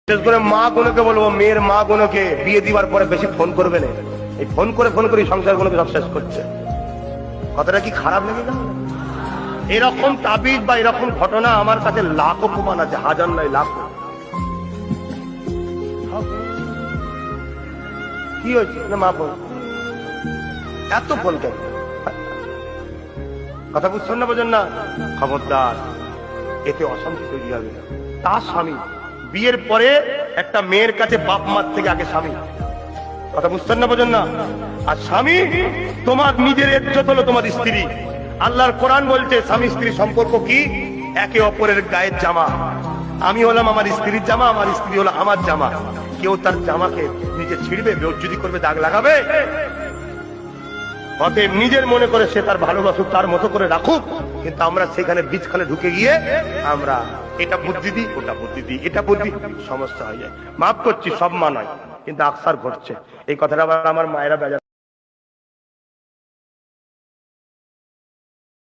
বিশেষ করে মা গুলোকে বলবো, মেয়ের মা গুলোকে বিয়ে দিবার পরে বেশি ফোন করবে না। এই ফোন করে সংসার গুলোকে সব শেষ করছে। কথাটা কি খারাপ লেগে গেল? এরকম তাবিজ বা এরকম ঘটনা আমার কাছে লাখো প্রমাণ আছে, হাজার নয় লাখো। কি হয়েছে না মা ফোন, এত ফোন কেন? কথা বুঝছেন না, বোঝেন না? খবরদার, এতে অশান্তি তৈরি হবে। তার স্বামী বিয়ের পরে একটা মেয়ের কাছে বাপ মার থেকে আগে স্বামী। কথা বুঝছেন না, বোঝেন না? আর স্বামী তোমার নিজের ইজ্জত হলো তোমার স্ত্রী। আল্লাহর কোরআন বলছে স্বামী স্ত্রী সম্পর্ক কি? একে অপরের গায়ের জামা। আমি হলাম আমার স্ত্রীর জামা, আমার স্ত্রী হলো আমার জামা। কেউ তার জামাকে নিজে ছিঁড়বে, বেইজ্জতি করবে, দাগ লাগাবে? অতএব নিজের মনে করে সে তার ভালোবাসুক, তার মতো করে রাখুক। কিন্তু আমরা সেখানে বীজখানে ঢুকে গিয়ে আমরা এটা বুদ্ধি দিই, ওটা বুদ্ধি দিই, এটা বুদ্ধি, সমস্যা হয়ে যায়। মাফ করছি, সব মা নয়, কিন্তু আকসার ঘটছে। এই কথাটা আবার আমার মায়েরা বেজার